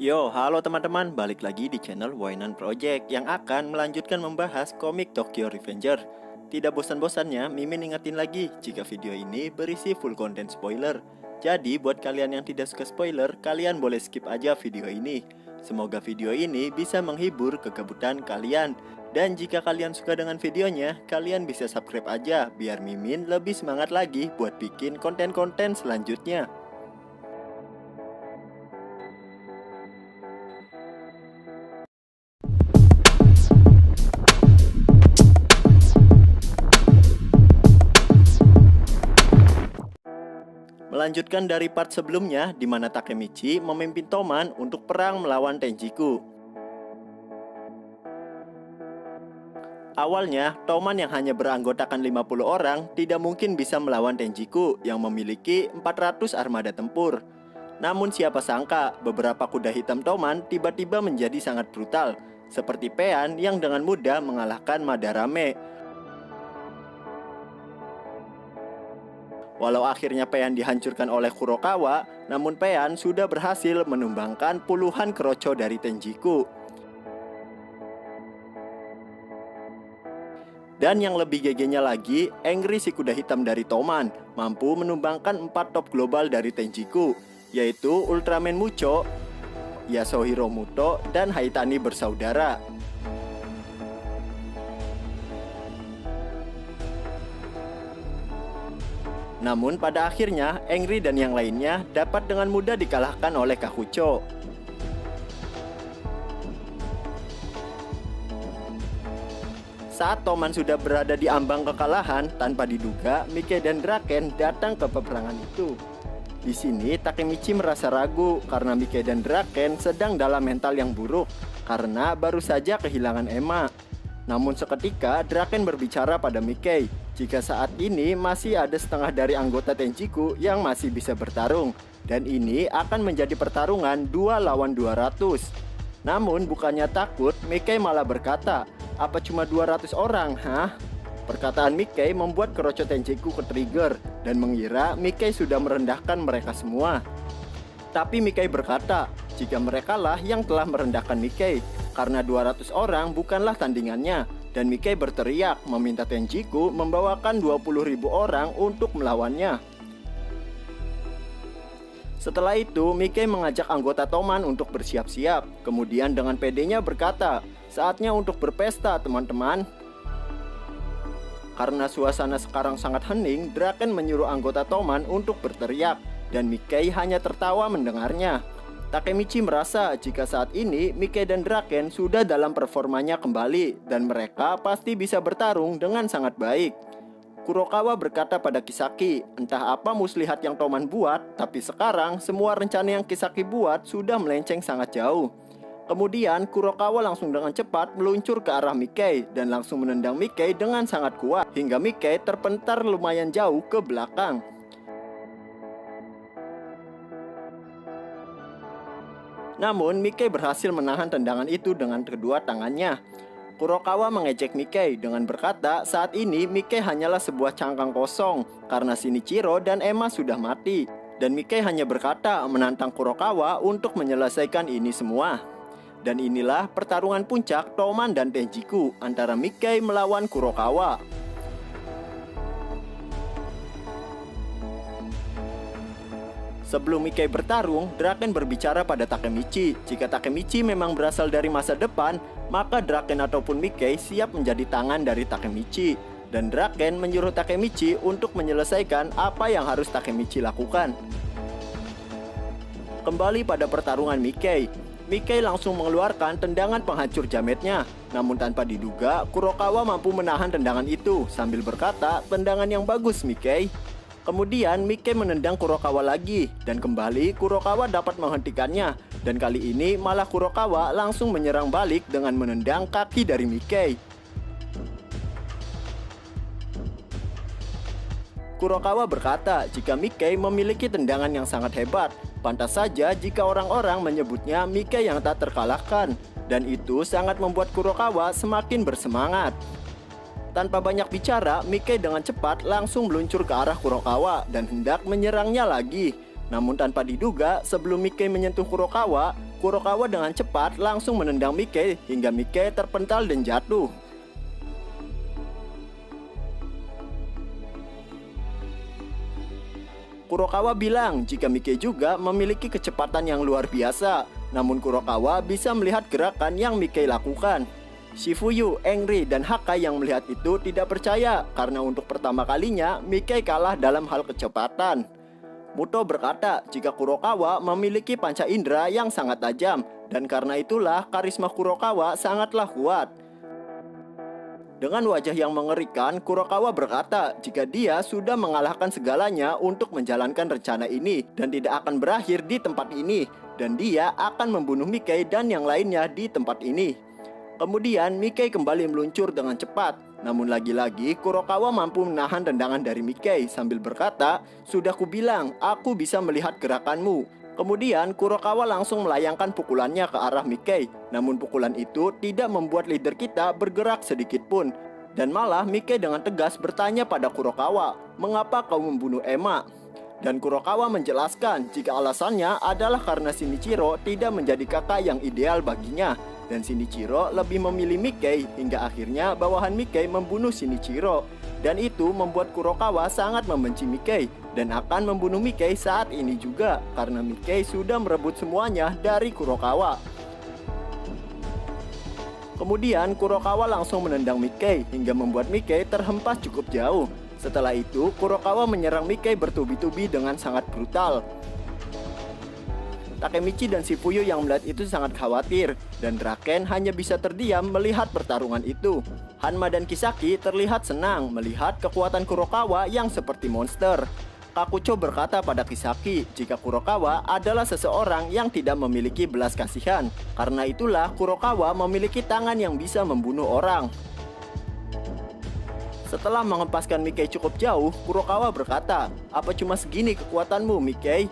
Yo, halo teman-teman, balik lagi di channel Wainan Project yang akan melanjutkan membahas komik Tokyo Revenger. Tidak bosan-bosannya, Mimin ingetin lagi jika video ini berisi full content spoiler. Jadi buat kalian yang tidak suka spoiler, kalian boleh skip aja video ini. Semoga video ini bisa menghibur kegabutan kalian. Dan jika kalian suka dengan videonya, kalian bisa subscribe aja biar Mimin lebih semangat lagi buat bikin konten-konten selanjutnya. Melanjutkan dari part sebelumnya di mana Takemichi memimpin Toman untuk perang melawan Tenjiku. Awalnya, Toman yang hanya beranggotakan 50 orang tidak mungkin bisa melawan Tenjiku yang memiliki 400 armada tempur. Namun siapa sangka, beberapa kuda hitam Toman tiba-tiba menjadi sangat brutal, seperti Pain yang dengan mudah mengalahkan Madarame. Walau akhirnya Pain dihancurkan oleh Kurokawa, namun Pain sudah berhasil menumbangkan puluhan keroco dari Tenjiku. Dan yang lebih GG-nya lagi, Angry si kuda hitam dari Toman mampu menumbangkan 4 top global dari Tenjiku, yaitu Ultraman Mucho, Yasuhiro Muto, dan Haitani bersaudara. Namun pada akhirnya, Angry dan yang lainnya dapat dengan mudah dikalahkan oleh Kakucho. Saat Toman sudah berada di ambang kekalahan, tanpa diduga, Mickey dan Draken datang ke peperangan itu. Di sini, Takemichi merasa ragu karena Mickey dan Draken sedang dalam mental yang buruk karena baru saja kehilangan Emma. Namun seketika, Draken berbicara pada Mickey jika saat ini masih ada setengah dari anggota Tenjiku yang masih bisa bertarung, dan ini akan menjadi pertarungan 2 lawan 200. Namun bukannya takut, Mickey malah berkata, "Apa cuma 200 orang, hah?" Perkataan Mickey membuat keroco Tenjiku ke-trigger dan mengira Mickey sudah merendahkan mereka semua. Tapi Mickey berkata, jika merekalah yang telah merendahkan Mickey, karena 200 orang bukanlah tandingannya. Dan Mickey berteriak meminta Tenjiku membawakan 20.000 orang untuk melawannya. Setelah itu, Mickey mengajak anggota Toman untuk bersiap-siap. Kemudian dengan pedenya berkata, "Saatnya untuk berpesta, teman-teman." Karena suasana sekarang sangat hening, Draken menyuruh anggota Toman untuk berteriak, dan Mickey hanya tertawa mendengarnya. Takemichi merasa jika saat ini Mickey dan Draken sudah dalam performanya kembali dan mereka pasti bisa bertarung dengan sangat baik. Kurokawa berkata pada Kisaki, entah apa muslihat yang Toman buat, tapi sekarang semua rencana yang Kisaki buat sudah melenceng sangat jauh. Kemudian Kurokawa langsung dengan cepat meluncur ke arah Mickey dan langsung menendang Mickey dengan sangat kuat hingga Mickey terpentar lumayan jauh ke belakang. Namun Mickey berhasil menahan tendangan itu dengan kedua tangannya. Kurokawa mengejek Mickey dengan berkata saat ini Mickey hanyalah sebuah cangkang kosong karena Shinichiro dan Emma sudah mati. Dan Mickey hanya berkata menantang Kurokawa untuk menyelesaikan ini semua. Dan inilah pertarungan puncak Toman dan Tenjiku antara Mickey melawan Kurokawa. Sebelum Mickey bertarung, Draken berbicara pada Takemichi. Jika Takemichi memang berasal dari masa depan, maka Draken ataupun Mickey siap menjadi tangan dari Takemichi. Dan Draken menyuruh Takemichi untuk menyelesaikan apa yang harus Takemichi lakukan. Kembali pada pertarungan Mickey. Mickey langsung mengeluarkan tendangan penghancur jametnya. Namun tanpa diduga, Kurokawa mampu menahan tendangan itu sambil berkata, "Tendangan yang bagus, Mickey." Kemudian Mickey menendang Kurokawa lagi dan kembali Kurokawa dapat menghentikannya. Dan kali ini malah Kurokawa langsung menyerang balik dengan menendang kaki dari Mickey. Kurokawa berkata jika Mickey memiliki tendangan yang sangat hebat. Pantas saja jika orang-orang menyebutnya Mickey yang tak terkalahkan. Dan itu sangat membuat Kurokawa semakin bersemangat. Tanpa banyak bicara, Mickey dengan cepat langsung meluncur ke arah Kurokawa dan hendak menyerangnya lagi. Namun tanpa diduga, sebelum Mickey menyentuh Kurokawa, Kurokawa dengan cepat langsung menendang Mickey hingga Mickey terpental dan jatuh. Kurokawa bilang jika Mickey juga memiliki kecepatan yang luar biasa, namun Kurokawa bisa melihat gerakan yang Mickey lakukan. Shifuyu, Engri, dan Hakai yang melihat itu tidak percaya karena untuk pertama kalinya Mickey kalah dalam hal kecepatan. Muto berkata jika Kurokawa memiliki panca indera yang sangat tajam dan karena itulah karisma Kurokawa sangatlah kuat. Dengan wajah yang mengerikan, Kurokawa berkata jika dia sudah mengalahkan segalanya untuk menjalankan rencana ini dan tidak akan berakhir di tempat ini, dan dia akan membunuh Mickey dan yang lainnya di tempat ini. Kemudian Mickey kembali meluncur dengan cepat. Namun lagi-lagi Kurokawa mampu menahan tendangan dari Mickey sambil berkata, "Sudah kubilang, aku bisa melihat gerakanmu." Kemudian Kurokawa langsung melayangkan pukulannya ke arah Mickey. Namun pukulan itu tidak membuat leader kita bergerak sedikit pun. Dan malah Mickey dengan tegas bertanya pada Kurokawa, "Mengapa kau membunuh Emma?" Dan Kurokawa menjelaskan jika alasannya adalah karena Shinichiro tidak menjadi kakak yang ideal baginya. Dan Shinichiro lebih memilih Mickey hingga akhirnya bawahan Mickey membunuh Shinichiro. Dan itu membuat Kurokawa sangat membenci Mickey dan akan membunuh Mickey saat ini juga karena Mickey sudah merebut semuanya dari Kurokawa. Kemudian Kurokawa langsung menendang Mickey hingga membuat Mickey terhempas cukup jauh. Setelah itu Kurokawa menyerang Mickey bertubi-tubi dengan sangat brutal. Takemichi dan Shifuyu yang melihat itu sangat khawatir, dan Draken hanya bisa terdiam melihat pertarungan itu. Hanma dan Kisaki terlihat senang melihat kekuatan Kurokawa yang seperti monster. Kakucho berkata pada Kisaki jika Kurokawa adalah seseorang yang tidak memiliki belas kasihan. Karena itulah Kurokawa memiliki tangan yang bisa membunuh orang. Setelah mengempaskan Mickey cukup jauh, Kurokawa berkata, "Apa cuma segini kekuatanmu, Mickey?"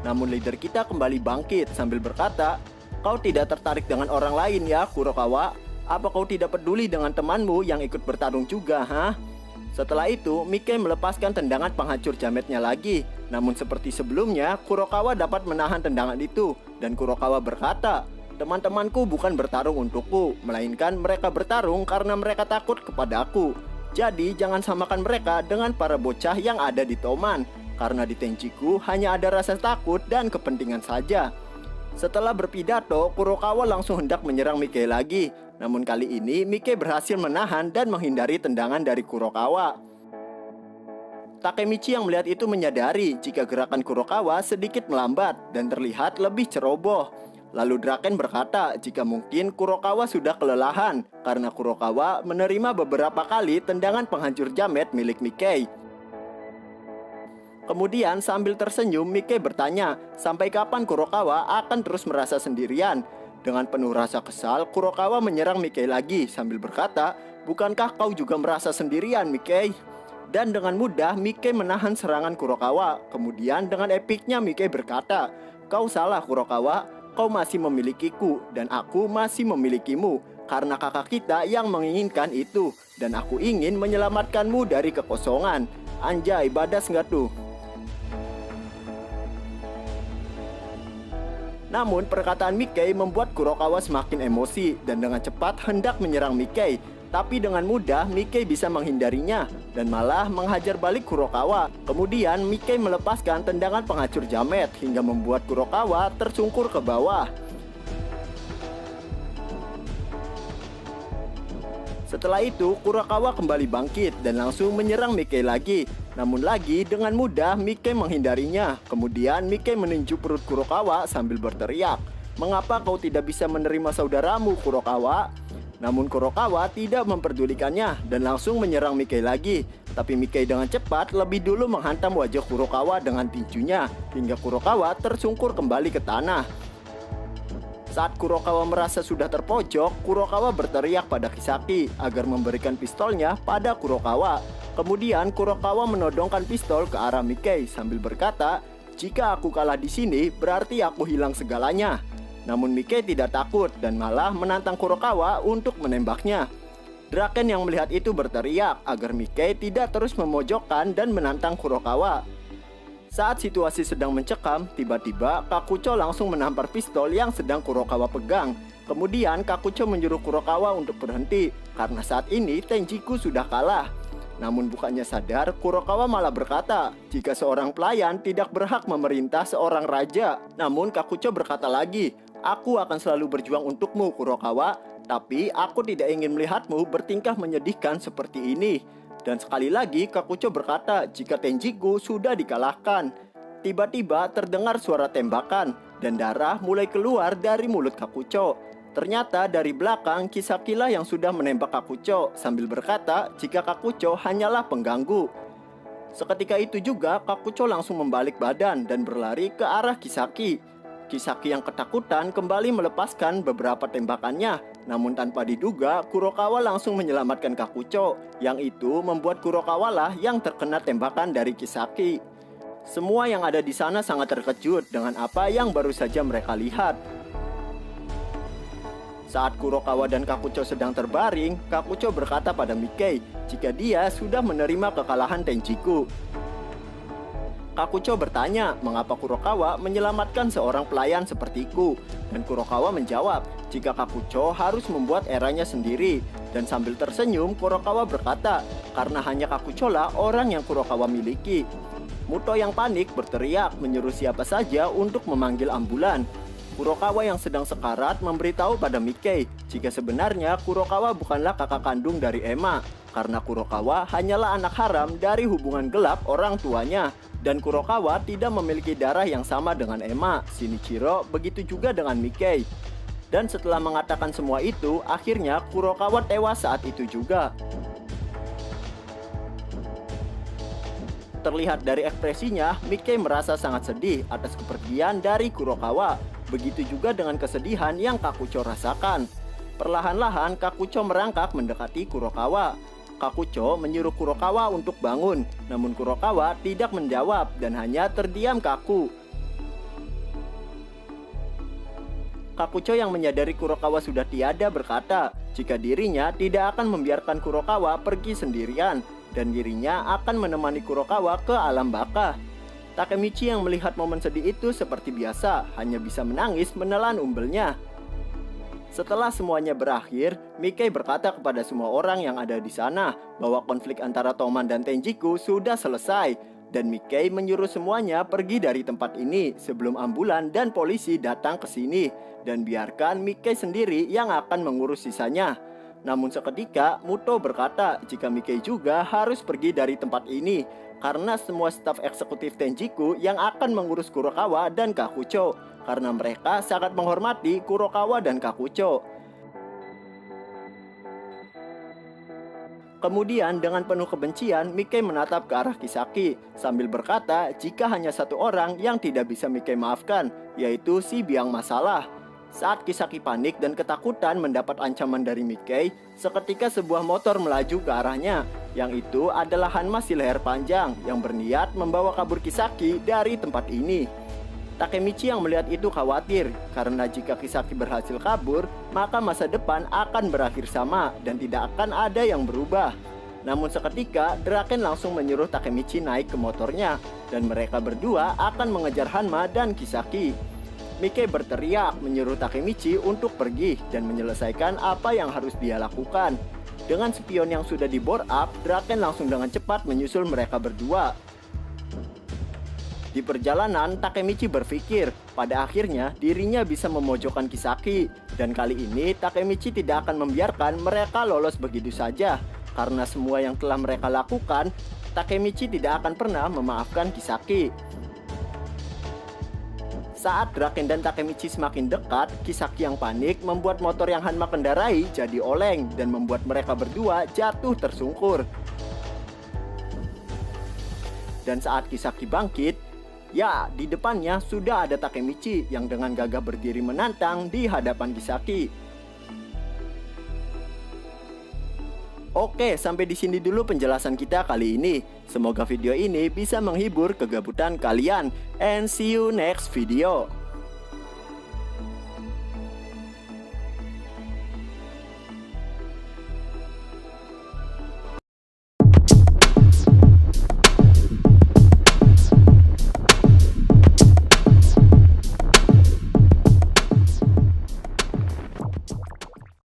Namun leader kita kembali bangkit sambil berkata, "Kau tidak tertarik dengan orang lain ya, Kurokawa? Apa kau tidak peduli dengan temanmu yang ikut bertarung juga, ha?" Setelah itu, Mickey melepaskan tendangan penghancur jametnya lagi. Namun seperti sebelumnya, Kurokawa dapat menahan tendangan itu. Dan Kurokawa berkata, "Teman-temanku bukan bertarung untukku, melainkan mereka bertarung karena mereka takut kepadaku. Jadi jangan samakan mereka dengan para bocah yang ada di Toman. Karena di Tenchiku hanya ada rasa takut dan kepentingan saja." Setelah berpidato, Kurokawa langsung hendak menyerang Mickey lagi. Namun kali ini Mickey berhasil menahan dan menghindari tendangan dari Kurokawa. Takemichi yang melihat itu menyadari jika gerakan Kurokawa sedikit melambat dan terlihat lebih ceroboh. Lalu Draken berkata jika mungkin Kurokawa sudah kelelahan karena Kurokawa menerima beberapa kali tendangan penghancur jamet milik Mickey. Kemudian sambil tersenyum, Mickey bertanya, sampai kapan Kurokawa akan terus merasa sendirian? Dengan penuh rasa kesal, Kurokawa menyerang Mickey lagi sambil berkata, "Bukankah kau juga merasa sendirian, Mickey?" Dan dengan mudah Mickey menahan serangan Kurokawa. Kemudian dengan epiknya Mickey berkata, "Kau salah, Kurokawa. Kau masih memilikiku dan aku masih memilikimu. Karena kakak kita yang menginginkan itu. Dan aku ingin menyelamatkanmu dari kekosongan." Anjay, badas nggak tuh? Namun perkataan Mickey membuat Kurokawa semakin emosi dan dengan cepat hendak menyerang Mickey. Tapi dengan mudah Mickey bisa menghindarinya dan malah menghajar balik Kurokawa. Kemudian Mickey melepaskan tendangan penghancur jamet hingga membuat Kurokawa tersungkur ke bawah. Setelah itu Kurokawa kembali bangkit dan langsung menyerang Mickey lagi. Namun lagi dengan mudah Mickey menghindarinya. Kemudian Mickey meninju perut Kurokawa sambil berteriak, "Mengapa kau tidak bisa menerima saudaramu, Kurokawa?" Namun Kurokawa tidak memperdulikannya dan langsung menyerang Mickey lagi. Tapi Mickey dengan cepat lebih dulu menghantam wajah Kurokawa dengan tinjunya hingga Kurokawa tersungkur kembali ke tanah. Saat Kurokawa merasa sudah terpojok, Kurokawa berteriak pada Kisaki agar memberikan pistolnya pada Kurokawa. Kemudian Kurokawa menodongkan pistol ke arah Mickey sambil berkata, "Jika aku kalah di sini, berarti aku hilang segalanya." Namun Mickey tidak takut dan malah menantang Kurokawa untuk menembaknya. Draken yang melihat itu berteriak agar Mickey tidak terus memojokkan dan menantang Kurokawa. Saat situasi sedang mencekam, tiba-tiba Kakucho langsung menampar pistol yang sedang Kurokawa pegang. Kemudian Kakucho menyuruh Kurokawa untuk berhenti, karena saat ini Tenjiku sudah kalah. Namun bukannya sadar, Kurokawa malah berkata, jika seorang pelayan tidak berhak memerintah seorang raja. Namun Kakucho berkata lagi, aku akan selalu berjuang untukmu Kurokawa, tapi aku tidak ingin melihatmu bertingkah menyedihkan seperti ini. Dan sekali lagi Kakucho berkata jika Tenjiku sudah dikalahkan. Tiba-tiba terdengar suara tembakan dan darah mulai keluar dari mulut Kakucho. Ternyata dari belakang Kisaki lah yang sudah menembak Kakucho sambil berkata jika Kakucho hanyalah pengganggu. Seketika itu juga Kakucho langsung membalik badan dan berlari ke arah Kisaki. Kisaki yang ketakutan kembali melepaskan beberapa tembakannya. Namun tanpa diduga Kurokawa langsung menyelamatkan Kakucho. Yang itu membuat Kurokawa lah yang terkena tembakan dari Kisaki. Semua yang ada di sana sangat terkejut dengan apa yang baru saja mereka lihat. Saat Kurokawa dan Kakucho sedang terbaring, Kakucho berkata pada Mikkei jika dia sudah menerima kekalahan Tenjiku. Kakucho bertanya mengapa Kurokawa menyelamatkan seorang pelayan sepertiku. Dan Kurokawa menjawab jika Kakucho harus membuat eranya sendiri. Dan sambil tersenyum Kurokawa berkata karena hanya Kakucho lah orang yang Kurokawa miliki. Muto yang panik berteriak menyuruh siapa saja untuk memanggil ambulan. Kurokawa yang sedang sekarat memberitahu pada Mikkei jika sebenarnya Kurokawa bukanlah kakak kandung dari Ema. Karena Kurokawa hanyalah anak haram dari hubungan gelap orang tuanya. Dan Kurokawa tidak memiliki darah yang sama dengan Ema, Shinichiro, begitu juga dengan Mikkei. Dan setelah mengatakan semua itu, akhirnya Kurokawa tewas saat itu juga. Terlihat dari ekspresinya, Mikkei merasa sangat sedih atas kepergian dari Kurokawa. Begitu juga dengan kesedihan yang Kakucho rasakan. Perlahan-lahan Kakucho merangkak mendekati Kurokawa. Kakucho menyuruh Kurokawa untuk bangun, namun Kurokawa tidak menjawab dan hanya terdiam kaku. Kakucho yang menyadari Kurokawa sudah tiada berkata jika dirinya tidak akan membiarkan Kurokawa pergi sendirian dan dirinya akan menemani Kurokawa ke alam baka. Takemichi yang melihat momen sedih itu seperti biasa, hanya bisa menangis menelan umbelnya. Setelah semuanya berakhir, Mikkei berkata kepada semua orang yang ada di sana bahwa konflik antara Toman dan Tenjiku sudah selesai. Dan Mikkei menyuruh semuanya pergi dari tempat ini sebelum ambulan dan polisi datang ke sini. Dan biarkan Mikkei sendiri yang akan mengurus sisanya. Namun seketika Muto berkata jika Mikkei juga harus pergi dari tempat ini karena semua staf eksekutif Tenjiku yang akan mengurus Kurokawa dan Kakucho. Karena mereka sangat menghormati Kurokawa dan Kakucho. Kemudian dengan penuh kebencian Mikkei menatap ke arah Kisaki sambil berkata jika hanya satu orang yang tidak bisa Mikkei maafkan, yaitu si biang masalah. Saat Kisaki panik dan ketakutan mendapat ancaman dari Mikkei, seketika sebuah motor melaju ke arahnya. Yang itu adalah Hanma si leher panjang yang berniat membawa kabur Kisaki dari tempat ini. Takemichi yang melihat itu khawatir karena jika Kisaki berhasil kabur, maka masa depan akan berakhir sama dan tidak akan ada yang berubah. Namun seketika Draken langsung menyuruh Takemichi naik ke motornya dan mereka berdua akan mengejar Hanma dan Kisaki. Mikkei berteriak menyuruh Takemichi untuk pergi dan menyelesaikan apa yang harus dia lakukan. Dengan spion yang sudah di board up, Draken langsung dengan cepat menyusul mereka berdua. Di perjalanan, Takemichi berpikir pada akhirnya dirinya bisa memojokkan Kisaki. Dan kali ini Takemichi tidak akan membiarkan mereka lolos begitu saja. Karena semua yang telah mereka lakukan, Takemichi tidak akan pernah memaafkan Kisaki. Saat Draken dan Takemichi semakin dekat, Kisaki yang panik membuat motor yang Hanma kendarai jadi oleng dan membuat mereka berdua jatuh tersungkur. Dan saat Kisaki bangkit, ya, di depannya sudah ada Takemichi yang dengan gagah berdiri menantang di hadapan Kisaki. Oke, sampai di sini dulu penjelasan kita kali ini. Semoga video ini bisa menghibur kegabutan kalian. And see you next video.